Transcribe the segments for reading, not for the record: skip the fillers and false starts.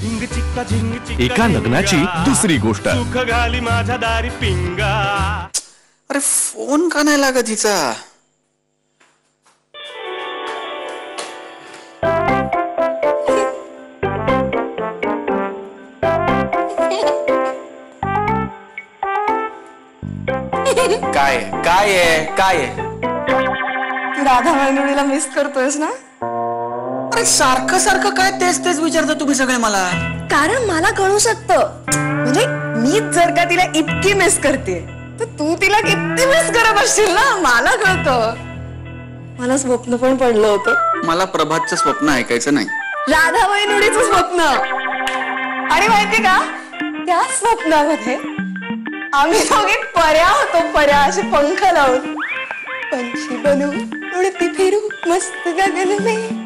एका लग्नाची दुसरी गोष्ट. सुख घाली माझ्या दारी पिंगा. अरे फोन का नाही लागत हिचा? काय काय आहे काय आहे? राधा वैनुडीला मिस करतोयस ना? अरे सारखं सारखं काय तेच तेच विचारता तुम्ही सगळे मला? कारण मला कळू शकतं, म्हणजे मीच जर का तिला इतकी मिस करते तर तू तिला किती मिस करत असशील ना, मला कळतं. मला स्वप्न पण पडलं होतं. मला प्रभातचं स्वप्न ऐकायचं नाही. राधा वैनुडीचं स्वप्न. आणि माहितीये का, त्या स्वप्नामध्ये आम्ही दोघे पऱ्या होतो, पऱ्या असे पंख लावून. पंछी बनू उडती फिरू मस्त गगन में.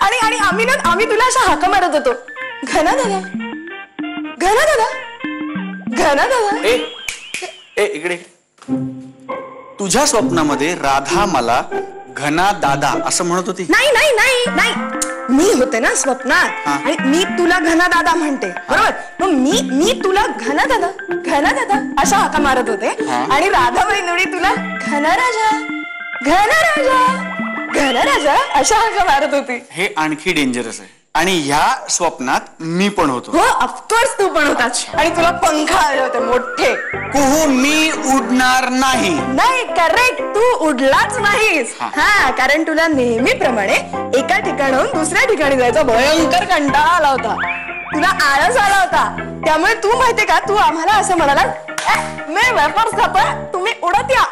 आणि आणि आम्ही तुला अशा हाका मारत होतो, घना दादा घना दादा घना दादा. ए इकडे. तुझ्या स्वप्नामध्ये राधा मला घना दादा असं म्हणत होती? नाही नाही नाही नाही, मी होते ना स्वप्नात आणि मी तुला घना दादा म्हणते, बरोबर? मग मी तुला घना दादा अशा हाका मारत होते आणि राधा वैनुडी तुला घना राजा अशा हाका मारत होती. हे आणखी डेंजरस आहे. आणि ह्या स्वप्नात मी पण होतो. हो ऑफकोर्स तू पण होतास आणि तुला पंख आले होते मोठे. कुहू मी उडणार नाही. नाही करेक्ट, तू उडलाच नाहीस. हा, कारण तुला नेहमीप्रमाणे एका ठिकाणाहून दुसऱ्या ठिकाणी जायचा भयंकर कंटाळा आला होता, तुला आळस आला होता. त्यामुळे तू माहितीये का, तू आम्हाला असं म्हणाला, मी वेपर्स खातोय, तुम्ही उडत या.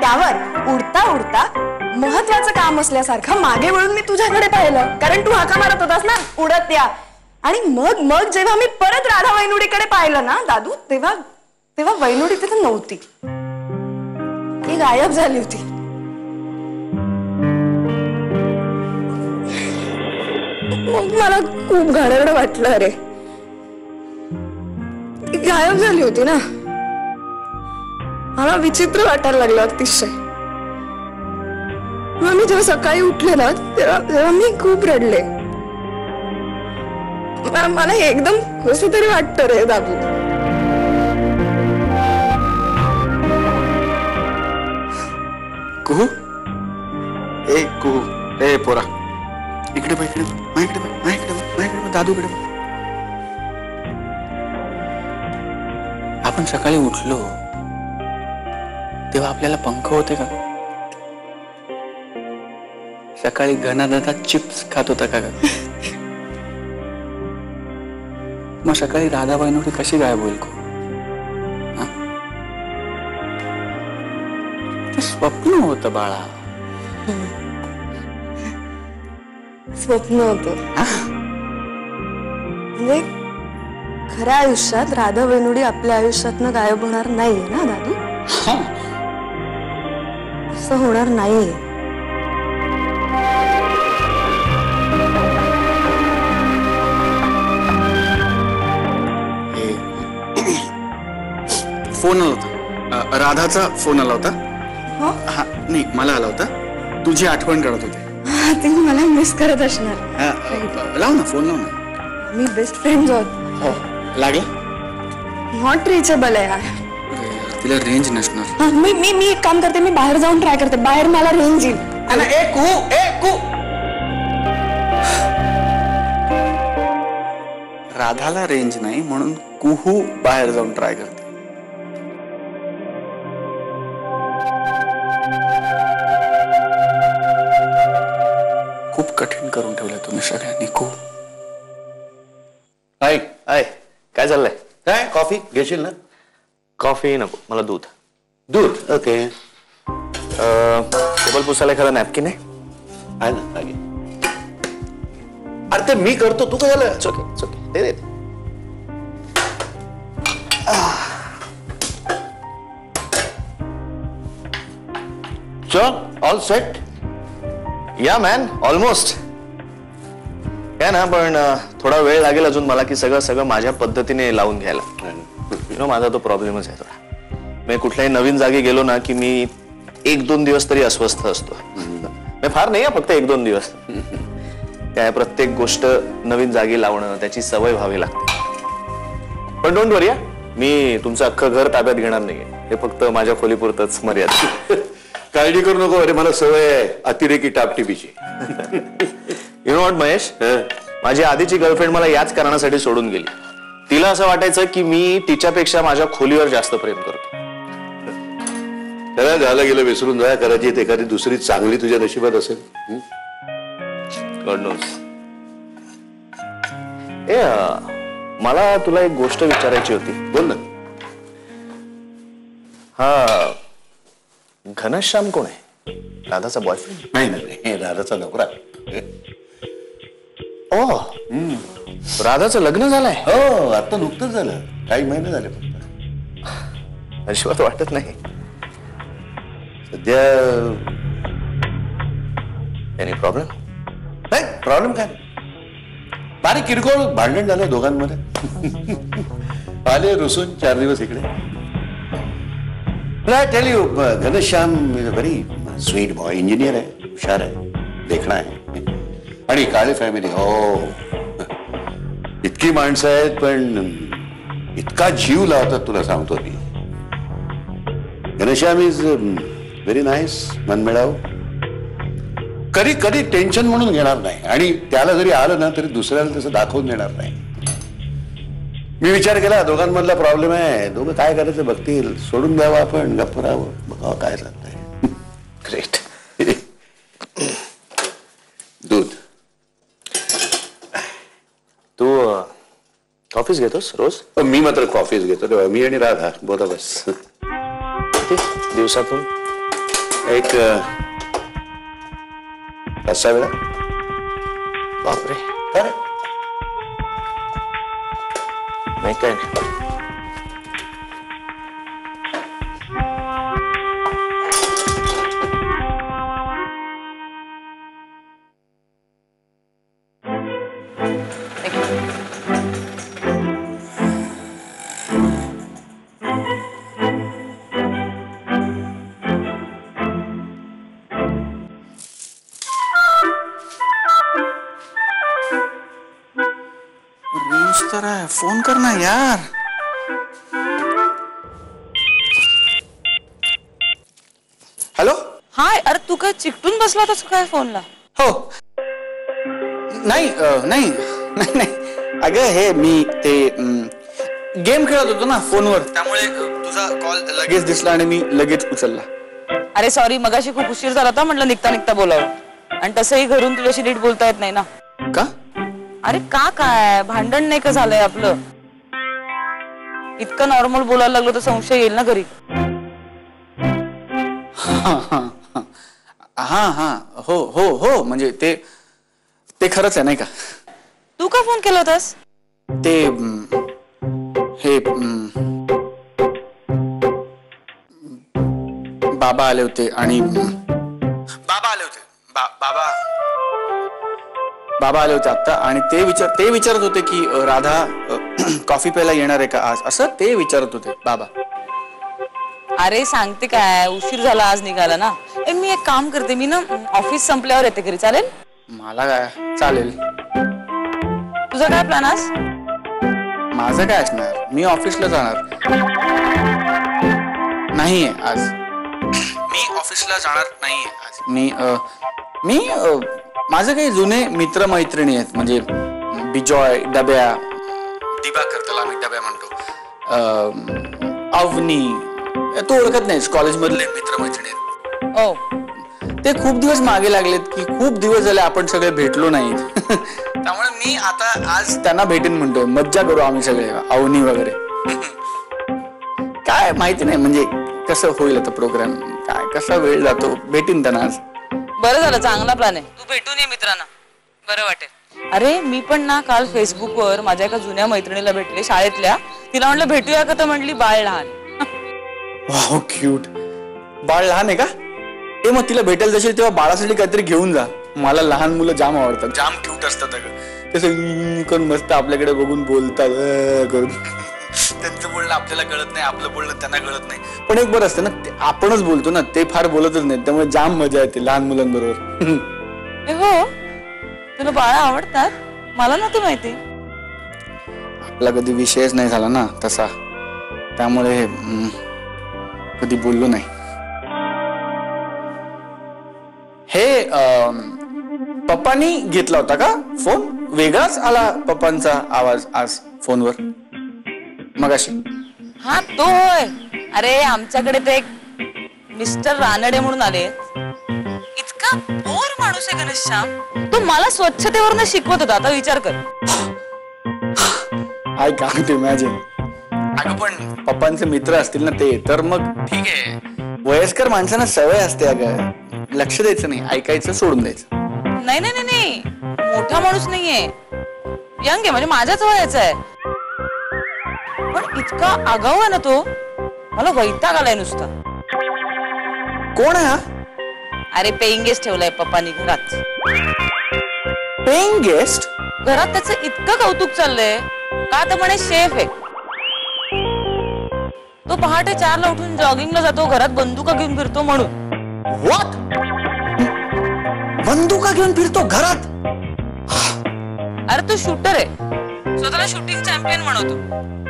त्यावर उडता उडता महत्वाचं काम असल्यासारखं मागे वळून मी तुझ्याकडे पाहिलं, कारण तू हाका मारत होतास ना, उडत या. आणि मग जेव्हा मी परत राधा वैनुडीकडे पाहिलं ना दादू, तेव्हा वैनुडी तिथे नव्हती, ती गायब झाली होती. मग मला खूप घाणेरडं वाटलं. अरे ती गायब झाली होती ना, मला विचित्र वाटायला लागलं अतिशय. मग मी जेव्हा सकाळी उठले ना, तेव्हा मी खूप रडले. मला एकदम कसं तरी वाटतं रे दादू. कुहू ए पोरा, इकडे बघ, माझ्याकडे दादूकडे. आपण सकाळी उठलो तेव्हा आपल्याला पंख होते का? सकाळी घना दादा चिप्स खात होता का? मग सकाळी राधा वैनुडी कशी गायब होईल? ते स्वप्न होतं बाळा, स्वप्न होतं. म्हणजे खऱ्या आयुष्यात राधा वैनुडी आपल्या आयुष्यातनं गायब होणार नाहीये ना दादू? असं होणार नाहीये. फोन आला होता, राधाचा फोन आला होता. हा नाही, मला आला होता. तुझी आठवण काढत होते. ती मला मिस करत असणार. लाव ना फोन, लाव ना. मी बेस्ट फ्रेंड आहोत. हो लागला. नॉट रिचेबल आहे यार. तिला रेंज नसणार. मी एक काम करते, मी बाहेर जाऊन ट्राय करते, बाहेर मला रेंज येईल. राधाला रेंज नाही म्हणून कुहू बाहेर जाऊन ट्राय करते. खूप कठीण करून ठेवलंय तुम्ही सगळ्यांनी. खूप. आय काय चाललंय? काय कॉफी घेशील ना? कॉफी नको, मला दूध. दूध? ओके. टेबल पुसायला एखादा नॅपकिन आहे ना? आगे. अरे ते मी करतो, तू काय झालं? चोके दे. चल ऑल सेट. या मॅन, ऑलमोस्ट. काय ना, पण थोडा वेळ लागेल अजून मला की सगळं माझ्या पद्धतीने लावून घ्यायला. माझा तो प्रॉब्लेमच आहे थोडा. मी कुठल्याही नवीन जागी गेलो ना की मी 1-2 दिवस तरी अस्वस्थ असतो. फार नाही, फक्त 1-2 दिवस. त्या प्रत्येक गोष्ट नवीन जागी लावणं, त्याची सवय व्हावी लागते. पण डोंट वरी, मी तुमचं अख्खं घर ताब्यात घेणार नाहीये. हे फक्त माझ्या खोलीपुरतच मर्यादित. काळजी करू नको, अरे मला सवय आहे अतिरेकी टापटिपीची. यु नो व्हॉट महेश, माझी आधीची गर्लफ्रेंड मला याच कारणासाठी सोडून गेली. तिला असं वाटायचं की मी तिच्यापेक्षा माझ्या खोलीवर जास्त प्रेम करतो. त्याला झालं गेलं विसरून जा. कदाचित एखादी दुसरी चांगली तुझ्या नशिबात असेल. God knows. ए, मला तुला एक गोष्ट विचारायची होती. बोल ना. हा घनश्याम कोण आहे? राधाचा बॉयफ्रेंड? नाही नाही, राधाचा नोकरा. ओ, राधाचं लग्न झालंय? हो, आता नुकतंच झालं. काही महिने झाले फक्त. अजिबात वाटत नाही. सध्या एनी प्रॉब्लेम? नाही, प्रॉब्लेम काय, बारीक किरकोळ भांडण झालं दोघांमध्ये. आले रुसून 4 दिवस इकडे. I tell you, Ghanshyam is a very sweet boy. Engineer आहे, हुशार आहे, देखणा आहे आणि काळे फॅमिली. हो, इतकी माणसं आहेत पण इतका जीव लावतात तुला सांगतो मी. घनश्याम इज व्हेरी नाईस, मनमिळाऊ. कधी कधी टेन्शन म्हणून घेणार नाही आणि त्याला जरी आलं ना तरी दुसऱ्याला तसं दाखवून देणार नाही. मी विचार केला दोघांमधला प्रॉब्लेम आहे, दोघं काय करायचं बघतील, सोडून द्यावं आपण, गप्प राहावं, बघावं काय चालतंय. ग्रेट. दूध. तू कॉफीच घेतोस रोज? मी मात्र कॉफीच घेतो तेव्हा. मी आणि राधा बोला बस. दिवसातून एक 5-6 वेळा. बापरे. अरे नाही काय नाही. तर आहे, फोन कर ना यार. हॅलो. हाय. अरे तू काय चिकटून बसला होतास काय फोनला? हो. नाही नाही नाही नाही, अगं हे मी ते गेम खेळत होतो ना फोनवर, त्यामुळे तुझा कॉल लगेच दिसला आणि मी लगेच उचलला. अरे सॉरी, मगाशी खूप उशीर झाला होता, म्हटलं निघता निघता बोलावं. आणि तसंही घरून तुझ्याशी नीट बोलता येत नाही ना. का? अरे का काय भांडण नाही का झालंय आपलं? इतकं नॉर्मल बोलायला लागलो तर संशय येईल ना घरी. हा हा, हो हो हो, म्हणजे ते खरंच आहे नाही का. तू का फोन केला होतास? ते हे बाबा आले होते आणि बाबा आले होते आता, आणि ते विचारत होते की राधा कॉफी प्यायला येणार आहे का आज, असं ते विचारत होते बाबा. अरे सांगते काय, उशीर झाला आज निघाला ना. मी एक काम करते, मी ना ऑफिस संपल्यावर येते घरी, चालेल? मला काय चालेल. तुझा काय प्लॅन आज? माझं काय असणार, मी ऑफिसला जाणार नाहीये आज. मी ऑफिसला जाणार नाहीये आज. मी माझे काही जुने मित्र मैत्रिणी आहेत, म्हणजे बिजॉय, डब्या, दिवाकर, त्याला मी डब्या म्हणतो, अवनी, तू ओळखत नाहीस, कॉलेज मधले मित्र मैत्रिणी आहेत. ओ, ते खूप दिवस मागे लागलेत की खूप दिवस झाले आपण सगळे भेटलो नाहीत. त्यामुळे मी आता आज त्यांना भेटेन म्हणतोय, मज्जा करू आम्ही सगळे, अवनी वगैरे. काय माहिती नाही म्हणजे कसं होईल आता प्रोग्राम, काय कसा वेळ जातो, भेटीन त्यांना आज. बरं झालं, चांगला प्लॅन आहे. तू भेटून ये मित्रांना, बरं वाटेल. अरे मी पण ना काल फेसबुकवर माझ्या एका जुन्या मैत्रिणीला भेटले, शाळेतल्या. तिला म्हटलं भेटूया का, तर म्हटली बाळ लहान. Wow, cute. बाळ लहान आहे का? ते मग तिला भेटायला जाशील तेव्हा बाळासाठी काहीतरी घेऊन जा. मला लहान मुलं जाम आवडतात, जाम क्यूट असतात अगं. तसं कोण मस्त आपल्याकडे बघून बोलतात करून. त्यांचं बोलणं आपल्याला कळत नाही, आपलं बोलणं त्यांना कळत नाही. पण एक बरं असतं ना, आपणच बोलतो ना, ते फार बोलतच नाही, त्यामुळे जाम मजा येते लहान मुलांबरोबर. हो, तुला बाळा आवडतात? मला नव्हतं माहिती. आपला कधी विषयच नाही झाला ना तसा, त्यामुळे कधी बोललो नाही. हे पप्पांनी घेतला होता का फोन? वेगळाच आला पप्पांचा आवाज आज फोनवर मगाशी. हा तो होय. अरे आमच्याकडे ते एक मिस्टर रानडे म्हणून आले. इतका बोर माणूस आहे घनश्याम. तो मला स्वच्छतेवरनं शिकवत होता. आता विचार कर. I can't imagine. अगं पण पप्पांचे मित्र असतील ना ते, तर मग ठीक आहे. वयस्कर माणसांना सवय असते अगं, लक्ष द्यायचं नाही, ऐकायचं सोडून द्यायचं. नाही नाही नाही, मोठा माणूस नाहीये, यंग आहे, म्हणजे माझ्याच वयाचा आहे. पण इतका आगाऊ आहे ना तो, मला वैताग आलाय नुसता. कोण आहे हा? अरे पेइंग गेस्ट ठेवलाय पप्पांनी घरात. Paying guest? घरात त्याचं इतकं कौतुक चाललंय का तर म्हणे शेफ आहे. तो पहाटे 4ला उठून जॉगिंगला जातो, घरात बंदुका घेऊन फिरतो म्हणून. व्हॉट? बंदुका घेऊन फिरतो घरात? अरे तो शूटर आहे, स्वतःला शूटिंग चॅम्पियन म्हणतो.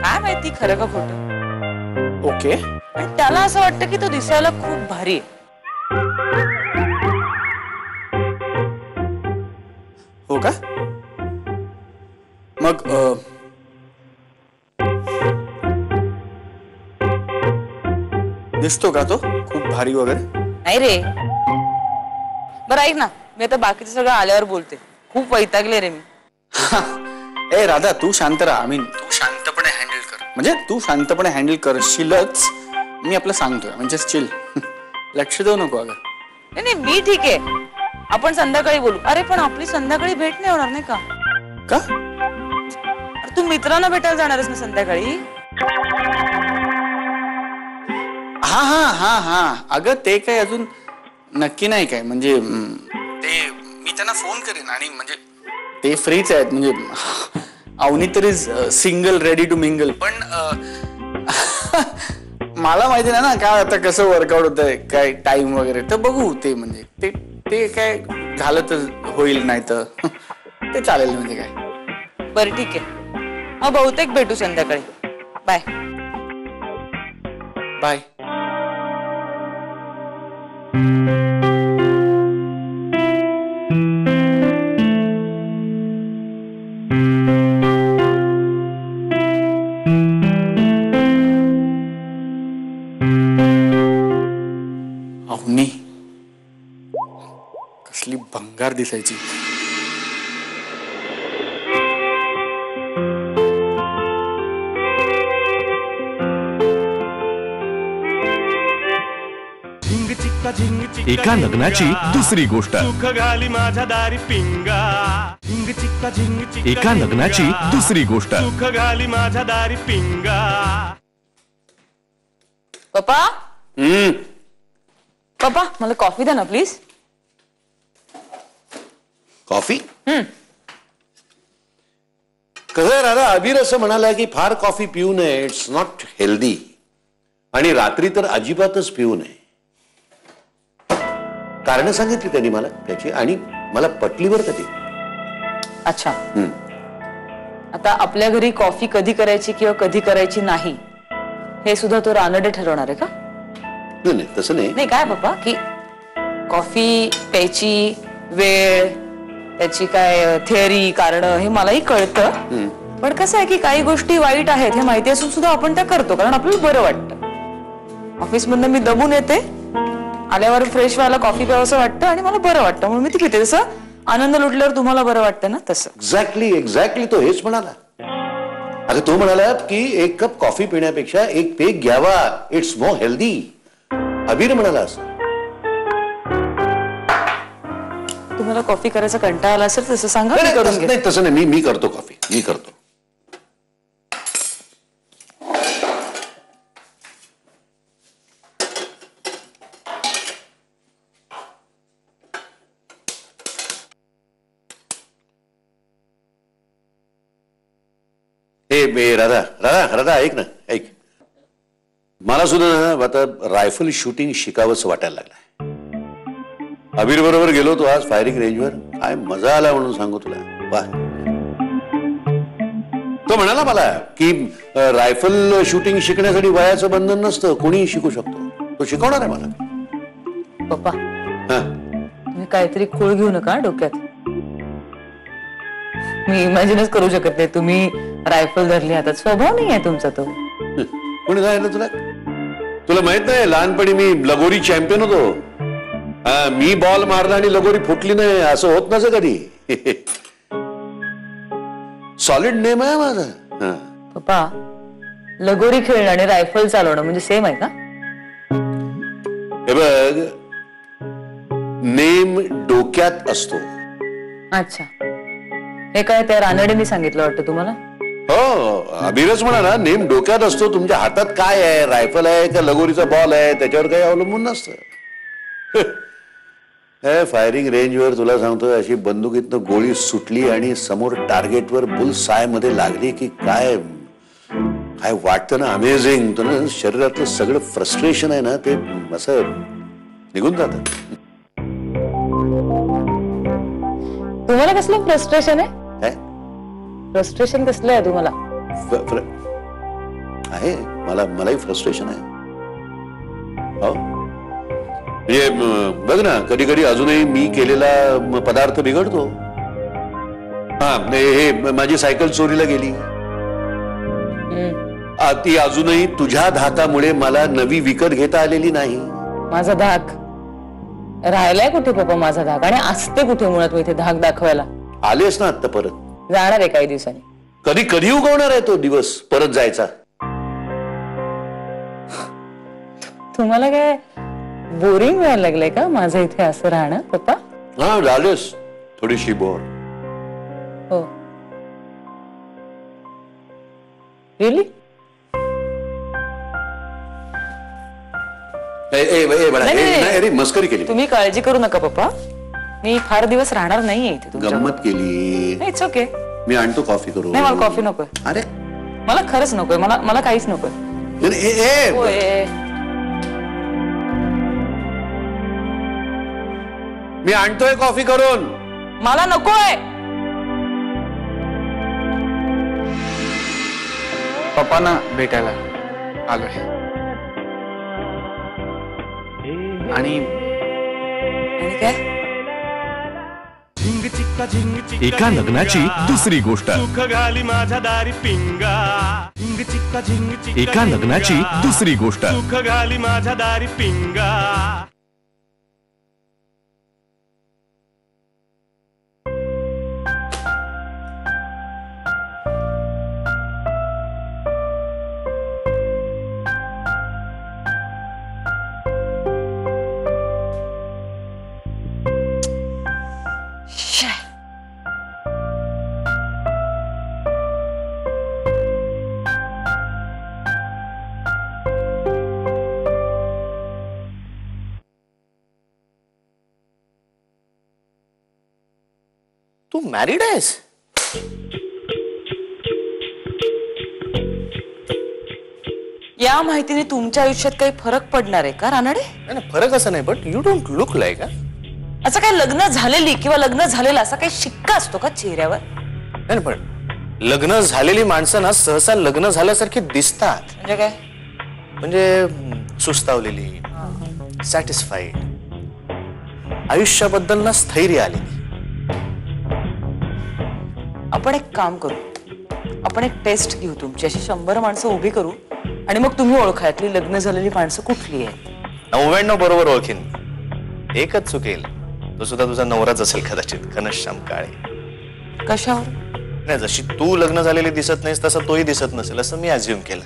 काय माहिती खरं का खोटं. ओके. पण त्याला असं वाटतं की तो दिसायला खूप भारी आहे. हो का? मग दिसतो का तो खूप भारी वगैरे? नाही रे. बरं ऐक ना, मी आता बाकीचं सगळं आल्यावर बोलते. खूप वैतागले रे मी. ए राधा, तू शांत राहा. तू शांतपणे हँडल कर. म्हणजे तू शांतपणे हँडल करशीलच, मी आपलं सांगतोय. म्हणजे चिल, लक्ष देऊ नको अगं. नाही नाही, मी ठीक आहे. आपण संध्याकाळी बोलू. अरे पण आपली संध्याकाळी भेट नाही होणार नाही का? का? अरे तू मित्रांना भेटायला जाणारच ना संध्याकाळी? हा हा हा हा अगं ते काय अजून नक्की नाही काय. म्हणजे ते मी त्यांना फोन करेन आणि म्हणजे ते फ्रीच आहेत. म्हणजे अवनी तर is single ready to mingle. पण मला माहिती नाही ना काय आता कसं वर्कआउट होत आहे, काय टाइम वगैरे. तर बघू ते. म्हणजे ते काय झालं तर होईल, नाही तर ते चालेल. म्हणजे काय. बरं ठीक आहे, मग बहुतेक भेटू संध्याकाळी. Bye bye. अवनी कसली भंगार दिसायची. एका लग्नाची दुसरी गोष्ट. सुख घाली माझ्या दारी पिंगा. झिंग चिक्का झिंग चिक्का. एका लग्नाची दुसरी गोष्ट. सुख घाली माझ्या दारी पिंगा. पप्पा. पप्पा मला कॉफी द्या ना प्लीज. कॉफी? कसं राधा, अबीर असं म्हणाला की फार कॉफी पिऊ नये, इट्स नॉट हेल्दी. आणि रात्री तर अजिबातच पिऊ नये. कारण सांगितली त्यांनी मला त्याची, आणि मला पटलीवर कधी. अच्छा. आता आपल्या घरी कॉफी कधी करायची किंवा कधी करायची नाही हे सुद्धा तो रानडे ठरवणार आहे का? नाही तसं नाही. नाही काय पप्पा, की कॉफी प्यायची वेळ, त्याची काय थिअरी, कारण हे मलाही कळतं. पण कसं आहे की काही गोष्टी वाईट आहेत हे माहिती असून सुद्धा आपण त्या करतो कारण आपल्याला बरं वाटतं. ऑफिस मधनं मी दमून येते, आल्यावर फ्रेश व्हायला कॉफी प्यावंसं वाटतं आणि मला बरं वाटतं म्हणून मी ती पिते. जसं आनंद लुटल्यावर तुम्हाला बरं वाटतं ना तसं. एक्झॅक्टली तो हेच म्हणाला. आता तो म्हणाला की एक कप कॉफी पिण्यापेक्षा एक पेग घ्यावा, इट्स मोर हेल्दी. अबीर म्हणाला असं. तुम्हाला कॉफी करायचा कंटाळा आला असेल तसं सांगा, मी करून घेईन. नाही तसं नाही, मी करतो कॉफी, मी करतो. राधा राधा राधा ऐक ना, ऐक. मला सुद्धा ना आता रायफल शूटिंग शिकावंच वाटायला लागलं. अबीर बरोबर गेलो तो आज फायरिंग रेंजवर. काय मजा आला म्हणून सांगू तुला. वा. तो म्हणाला मला की रायफल शूटिंग शिकण्यासाठी वयाचं बंधन नसतं, कोणीही शिकू शकतो. तो शिकवणार आहे मला. पप्पा हा. तुम्ही काहीतरी खूळ घेऊ नका डोक्यात. मी इमॅजिनच करू शकत नाही तुम्ही रायफल धरली हातात. स्वभाव नाही आहे तुमचा तो. कोणी सांगितलं तुला? तुला माहित नाही लहानपणी मी लगोरी चॅम्पियन होतो. मी बॉल मारला आणि लगोरी फुटली नाही असं होत नसं कधी. सॉलिड नेम आहे माझा. पप्पा लगोरी खेळणं आणि रायफल चालवणं म्हणजे सेम आहे का? हे बघ, नेम डोक्यात असतो. अच्छा, हे काय त्या रानडेंनी सांगितलं वाटतं तुम्हाला? हो, अबीरच म्हणाला नेम डोक्यात असतो. तुमच्या हातात काय आहे, रायफल आहे का लगोरीचा बॉल आहे त्याच्यावर काही अवलंबून नसतं. फायरिंग रेंजवर तुला सांगतो अशी बंदुकीतनं गोळी सुटली आणि समोर टार्गेटवर बुल साय मध्ये लागली की काय काय वाटतं ना, अमेझिंग. तो ना शरीरातलं सगळं फ्रस्ट्रेशन आहे ना ते असं निघून जातं. तुम्हाला कसलं फ्रस्ट्रेशन आहे? काय फ्रस्ट्रेशन कसलं आहे तुम्हाला? आहे मलाही फ्रस्ट्रेशन आहे. हो, म्हणजे बघ ना, कधी कधी अजूनही मी केलेला पदार्थ बिघडतो. हा, हे माझी सायकल चोरीला गेली. ती अजूनही तुझ्या धाकामुळे मला नवी विकत घेता आलेली नाही. माझा धाक राहिलाय कुठे पप्पा? माझा धाक आणि असते कुठे मुळात मी इथे धाक दाखवायला? आलेस ना आता परत. जाणार आहे काही दिवसांनी. कधी कधी उगवणार आहे तो दिवस परत जायचा? तुम्हाला काय बोरिंग व्हायला लागलंय का माझं इथे असं राहणं पप्पा? हा, झालंस थोडीशी बोर. हो, रिअली? अरे मस्करी केली. तुम्ही काळजी करू नका पप्पा, मी फार दिवस राहणार नाहीये इथे. गंमत केली. It's okay. मी आणतो कॉफी करू. नाही, मला कॉफी नकोय. अरे मला खरंच नकोय. मला काहीच नकोय. मी आणतोय कॉफी करून. मला नकोय. पप्पांना भेटायला आलोय. आणि काय? झिंग चिक्का झिंग चिक्का एका लग्नाची दुसरी गोष्ट. सुख घाली माझ्या दारी पिंगा. झिंग चिक्का झिंग चिक्का एका लग्नाची दुसरी गोष्ट. सुख घाली माझ्या दारी पिंगा. तू मॅरिड आहेस? या माहितीने तुमच्या आयुष्यात काही फरक पडणार आहे का रानडे? नाही, फरक असं नाही, but you don't look like. असं काही लग्न झालेली किंवा लग्न झालेला असा काही शिक्का असतो का चेहऱ्यावर? नाही, पण लग्न झालेली माणसं ना सहसा लग्न झाल्यासारखी दिसतात. म्हणजे काय? म्हणजे सुस्तावलेली, सॅटिस्फाईड, आयुष्याबद्दल ना स्थैर्य आलेली. आपण एक काम करू, आपण एक टेस्ट घेऊ. तुमची अशी 100 माणसं उभी करू आणि मग तुम्ही ओळखा यातली लग्न झालेली माणसं कुठली आहेत. 99 बरोबर ओळखीन. एकच चुकेल, तो सुद्धा तुझा नवराच असेल कदाचित, घनश्याम काळे. कशावर? नाही, जशी तू लग्न झालेली दिसत नाहीस तसं तोही दिसत नसेल असं मी अज्युम केलं.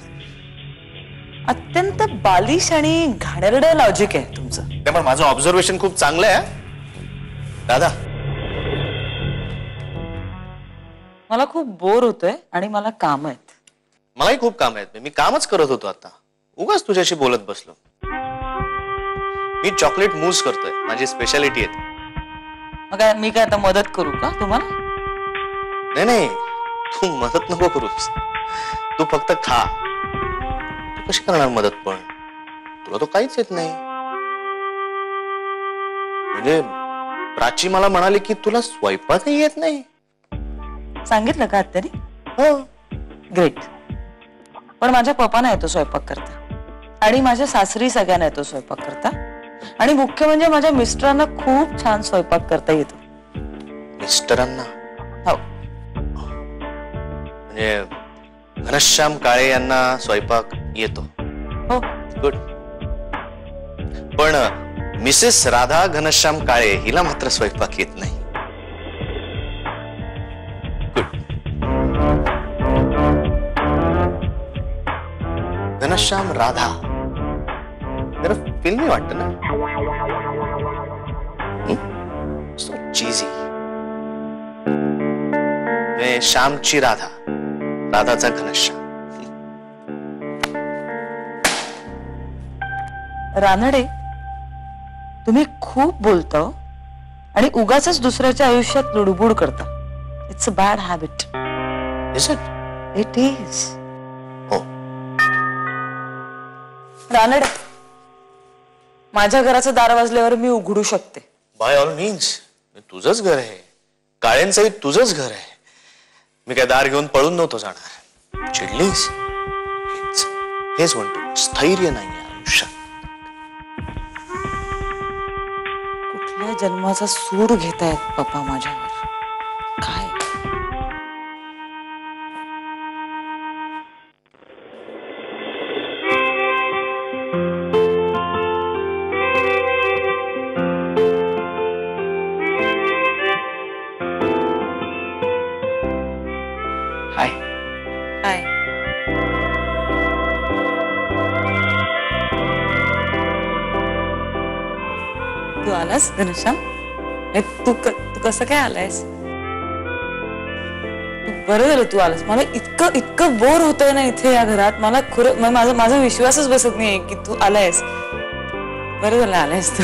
अत्यंत बालिश आणि घाणेरडं लॉजिक आहे तुमचं. त्यामुळे माझं ऑब्झर्वेशन खूप चांगलं आहे दादा. मला खूप बोर होतोय आणि मला काम आहेत. मलाही खूप काम आहेत. मी कामच करत होतो आता, उगाच तुझ्याशी बोलत बसलो. मी चॉकलेट मूस करतोय, माझी स्पेशालिटी आहे. मग काय मी काय आता मदत करू का तुम्हाला? नाही नाही, तू मदत नको करूस, तू फक्त खा. तू कशी करणार मदत? पण तुला तो काहीच येत नाही. म्हणजे प्राची मला म्हणाली की तुला स्वयंपाकही येत नाही. सांगितलं का आत्याने? हो. ग्रेट. पण माझ्या पप्पांना येतो स्वयंपाक करता आणि माझ्या सासरी सगळ्यांना येतो स्वयंपाक करता आणि मुख्य म्हणजे माझ्या मिस्टरांना खूप छान स्वयंपाक करता येतो. मिस्टरांना? हो. म्हणजे घनश्याम काळे यांना स्वयंपाक येतो? हो. गुड. पण मिसेस राधा घनश्याम काळे हिला मात्र स्वयंपाक येत नाही. गुड. घनश्याम राधा जरा फिल्मी वाटतं ना? सो चीजी. श्यामची राधा, राधाचा घनश्याम. रानडे, तुम्ही खूप बोलता आणि उगाचच दुसऱ्याच्या आयुष्यात लुडबुड करता. It's a bad habit. Is it? It is. हो. रानडे, माझ्या घराचं दार वाजल्यावर मी उघडू शकते. Bye all means. तुझंच घर आहे, काळ्यांचंही तुझंच घर आहे. मी काय दार घेऊन पळून नव्हतो जाणार. चिडलीस? हेच म्हणतो, स्थैर्य नाही आयुष्यात. कुठल्या जन्माचा सूड घेतायत पप्पा माझ्यावर? काय हाय. काय तू आलास घनश्याम? तू कसं काय आलायस? बरं झालं तू आलास. मला इतकं इतकं बोर होतंय ना इथे या घरात. मला खरं माझा विश्वासच बसत नाहीये की तू आलायस. बरं झालं आलायस तू.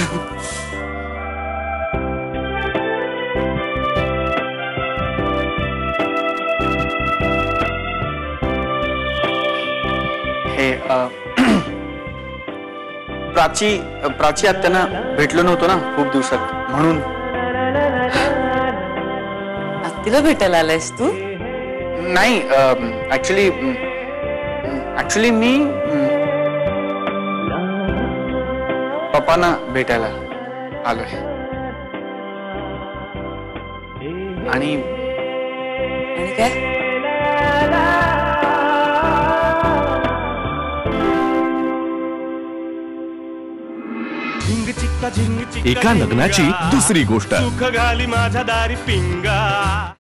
हे प्राची आत्यांना भेटलो नव्हतो ना खूप दिवसात, म्हणून. आत्तीला भेटायला आलायस तू? नाही, ऍक्च्युली मी पप्पांना भेटायला आलोय. आणि काय? एका लग्नाची दुसरी गोष्ट. सुख घाली माझ्या दारी पिंगा.